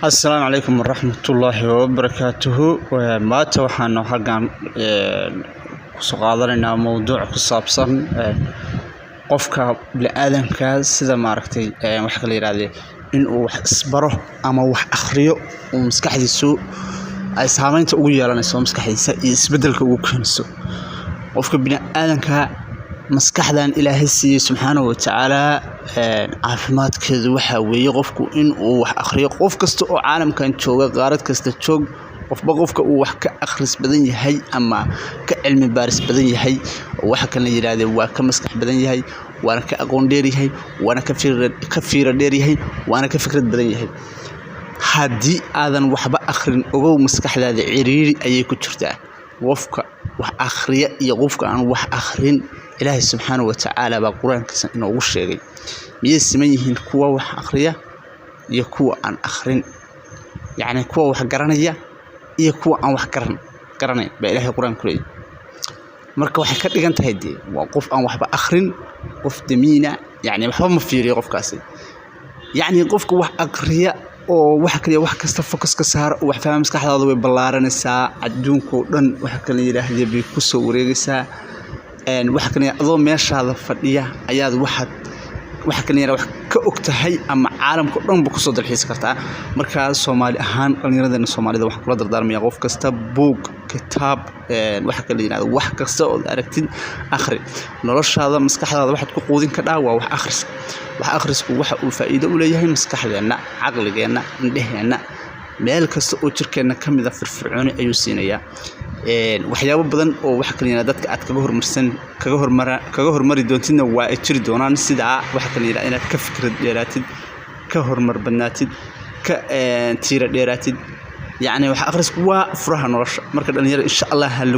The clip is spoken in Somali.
السلام عليكم ورحمة الله وبركاته وماتا waxaan halkan kusoo qaadanaynaa mowduuc ku saabsan qofka bini'aadamka sida maaragtay wax kale yiraahdo in uu wax isbaro ama wax akhriyo oo maskaxdiisu ay saameynta ugu yeelanayso maskaxdiisa iyo isbedelka ugu keenayso qofka bini'aadamka maskaxdan Ilaahay siiyay subxaanahu wa ta'aala caafimaadkeedu waxa weeye qofku in uu wax akhriyo qof kasta oo caalamkan jooga qaarad kasta joog qofka uu wax ka akhris badan yahay ama ka cilmi baaris badan yahay waxa kale yiraahdo waa ka maskax badan yahay waana ka aqoon dheer yahay waana ka fiiro dheer yahay waana ka fikrad badan yahay haddii aadan waxba akhrin ogow maskaxdaada ciriiri ayay ku jirtaa qofka wax akhriya iyo qofka aan wax akhrin Ilaahay subxaanahu wa ta'aala baa quraankiisa inoogu sheegay miyay siman yihiin kuwa wax akhriya iyo kuwa aan akhrin yani kuwa wax garanaya iyo kuwa aan wax garanayn baa Ilaahay quraanku leeyahay marka waxay ka dhigan tahay waa qof aan waxba akhrin qof damiina yani waxba ma fiiriyo qofkaasi yani qofka wax akhriya oo wax kaliya wax kasta focus ka saar wax faham maskaxdaada way ballaaranaysaa adduunka dhan wax kale yiraahdo bay ku soo wareegaysaa wax kale adoo meeshaada fadhiya ayaad wax kale wax ka ogtahay ama caalamka dhan ba ku soo dalxiis kartaa marka Soomaali ahaan dhalinyarada Soomaalida wax kula dardaarmaya qof kasta book kitaab wax kale yiraahdo wax kasta oo aragtid akhri noloshaada maskaxdaada waxaad ku quudin ka dhaa waa wax akhrisku waxa uu faa'iido u leeyahay maskaxdeena aqligeena indheheena meel kasta oo jirkeena kamid ah firfircooni ayuu siinayaa waxyaabo badan oo wax kale dadka aad kaga hormari doontidna waa ay jiri doonaan sida wax kale inaad ka fikrad dheeraatid ka hormar badnaatid ka tiira dheeraatid yani wax akhrisku waa furaha nolosha marka dhalinyarada insha Allah